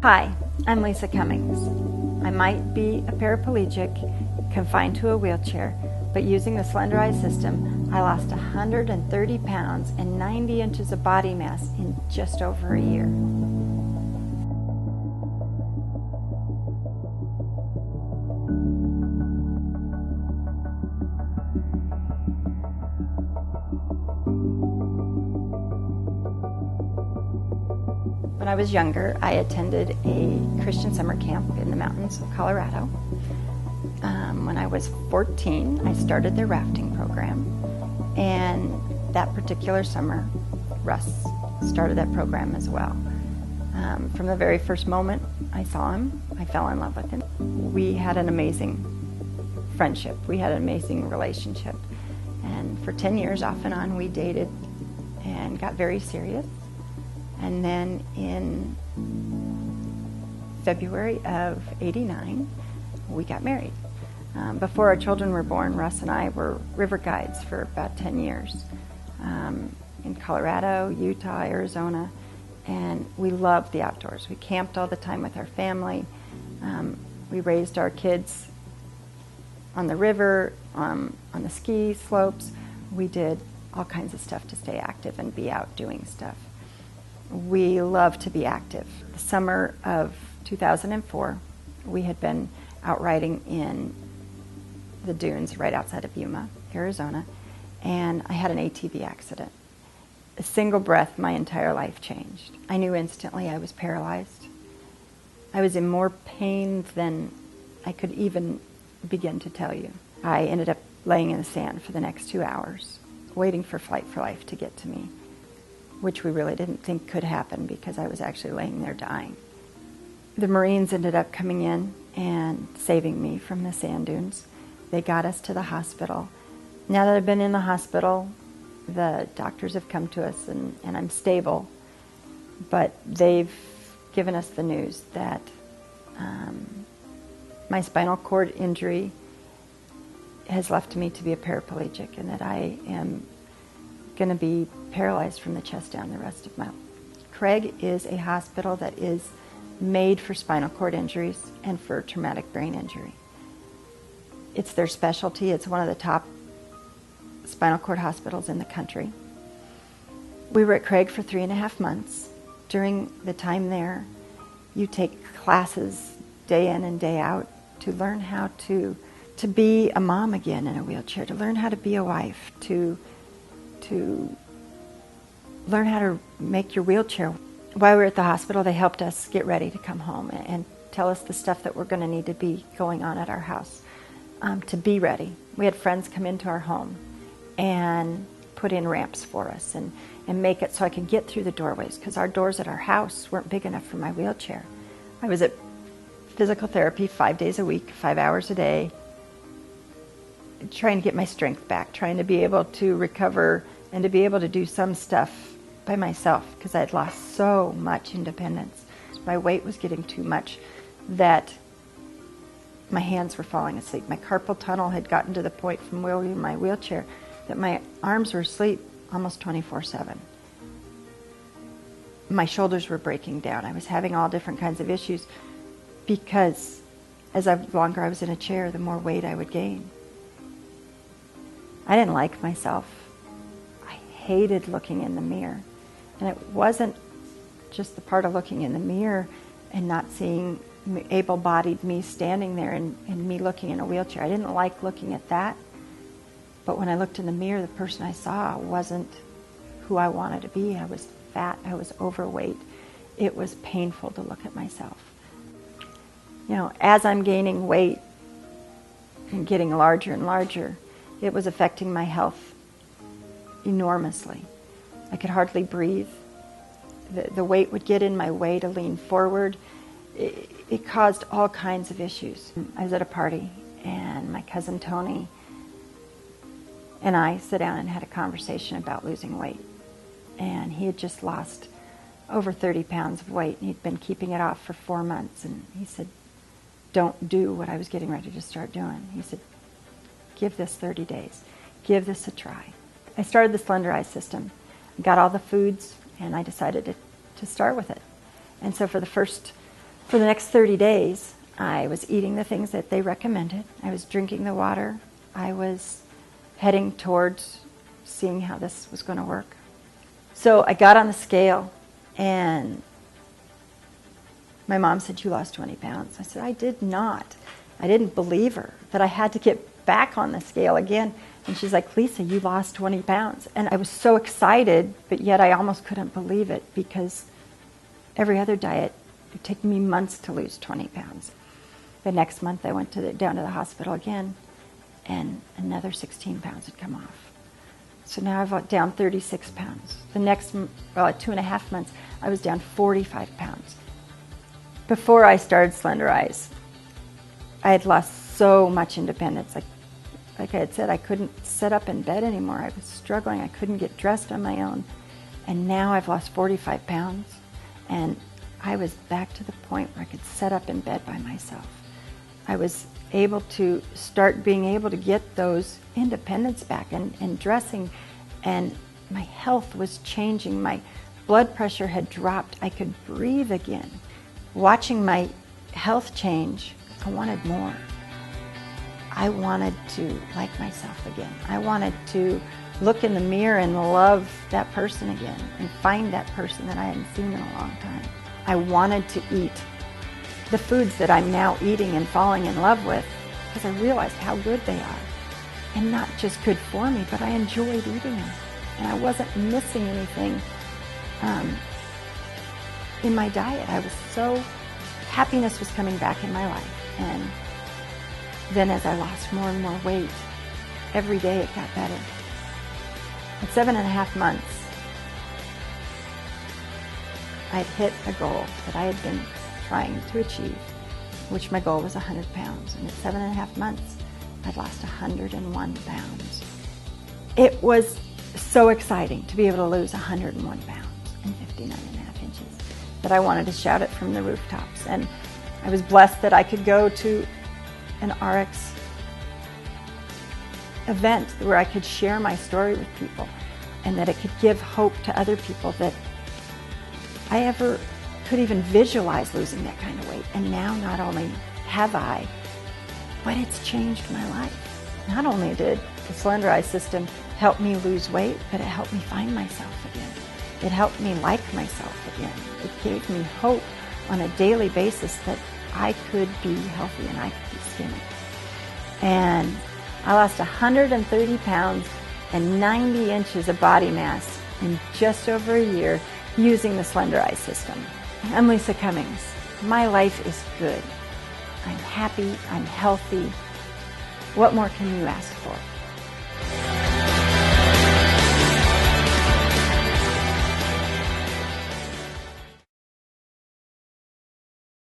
Hi, I'm Lisa Cummings. I might be a paraplegic, confined to a wheelchair, but using the Slenderized system, I lost 130 pounds and 90 inches of body mass in just over a year. When I was younger, I attended a Christian summer camp in the mountains of Colorado. When I was 14, I started their rafting program, and that particular summer, Russ started that program as well. From the very first moment I saw him, I fell in love with him. We had an amazing friendship. We had an amazing relationship. And for 10 years, off and on, we dated and got very serious. And then in February of '89, we got married. Before our children were born, Russ and I were river guides for about 10 years in Colorado, Utah, Arizona, and we loved the outdoors. We camped all the time with our family. We raised our kids on the river, on the ski slopes. We did all kinds of stuff to stay active and be out doing stuff. We love to be active. The summer of 2004, we had been out riding in the dunes right outside of Yuma, Arizona, and I had an ATV accident. A single breath, my entire life changed. I knew instantly I was paralyzed. I was in more pain than I could even begin to tell you. I ended up laying in the sand for the next 2 hours, waiting for Flight for Life to get to me, which we really didn't think could happen because I was actually laying there dying. The Marines ended up coming in and saving me from the sand dunes. They got us to the hospital. Now that I've been in the hospital, the doctors have come to us and I'm stable, but they've given us the news that my spinal cord injury has left me to be a paraplegic and that I am going to be paralyzed from the chest down the rest of my life. Craig is a hospital that is made for spinal cord injuries and for traumatic brain injury. It's their specialty. It's one of the top spinal cord hospitals in the country. We were at Craig for 3.5 months. During the time there, you take classes day in and day out to learn how to be a mom again in a wheelchair, to learn how to be a wife, to learn how to make your wheelchair. While we were at the hospital, they helped us get ready to come home and tell us the stuff that we're going to need to be going on at our house to be ready. We had friends come into our home and put in ramps for us and make it so I could get through the doorways because our doors at our house weren't big enough for my wheelchair. I was at physical therapy 5 days a week, 5 hours a day, trying to get my strength back, trying to be able to recover and to be able to do some stuff by myself because I had lost so much independence. My weight was getting too much that my hands were falling asleep. My carpal tunnel had gotten to the point from wielding my wheelchair that my arms were asleep almost 24/7. My shoulders were breaking down. I was having all different kinds of issues because the longer I was in a chair, the more weight I would gain. I didn't like myself. I hated looking in the mirror. And it wasn't just the part of looking in the mirror and not seeing able-bodied me standing there and me looking in a wheelchair. I didn't like looking at that. But when I looked in the mirror, the person I saw wasn't who I wanted to be. I was fat. I was overweight. It was painful to look at myself. You know, as I'm gaining weight and getting larger and larger, it was affecting my health enormously. I could hardly breathe. The weight would get in my way to lean forward. It caused all kinds of issues. I was at a party and my cousin Tony and I sat down and had a conversation about losing weight. And he had just lost over 30 pounds of weight and he'd been keeping it off for 4 months. And he said, don't do what I was getting ready to start doing. He said, give this 30 days. Give this a try. I started the Slenderized system. Got all the foods and I decided to start with it. And so for the first For the next 30 days, I was eating the things that they recommended. I was drinking the water. I was heading towards seeing how this was going to work. So I got on the scale, and my mom said, "You lost 20 pounds." I said, "I did not." I didn't believe her, that I had to get back on the scale again. And she's like, "Lisa, you lost 20 pounds. And I was so excited, but yet I almost couldn't believe it, because every other diet, it took me months to lose 20 pounds. The next month I went down to the hospital again, and another 16 pounds had come off. So now I've down 36 pounds. The next, 2.5 months, I was down 45 pounds. Before I started Slenderize, I had lost so much independence. Like I had said, I couldn't sit up in bed anymore. I was struggling. I couldn't get dressed on my own. And now I've lost 45 pounds, and I was back to the point where I could sit up in bed by myself. I was able to start being able to get those independence back and dressing, and my health was changing. My blood pressure had dropped. I could breathe again. Watching my health change, I wanted more. I wanted to like myself again. I wanted to look in the mirror and love that person again and find that person that I hadn't seen in a long time. I wanted to eat the foods that I'm now eating and falling in love with, because I realized how good they are. And not just good for me, but I enjoyed eating them. And I wasn't missing anything in my diet. I was so, happiness was coming back in my life. And then as I lost more and more weight, every day it got better. At 7.5 months, I'd hit a goal that I had been trying to achieve, which my goal was 100 pounds. And at 7.5 months, I'd lost 101 pounds. It was so exciting to be able to lose 101 pounds and 59.5 inches that I wanted to shout it from the rooftops. And I was blessed that I could go to an RX event where I could share my story with people, and that it could give hope to other people that I ever could even visualize losing that kind of weight. And now not only have I, but it's changed my life. Not only did the Slenderize system help me lose weight, but it helped me find myself again. It helped me like myself again. It gave me hope on a daily basis that I could be healthy and I could be skinny. And I lost 130 pounds and 90 inches of body mass in just over a year using the Slenderize system. I'm Lisa Cummings. My life is good. I'm happy, I'm healthy. What more can you ask for?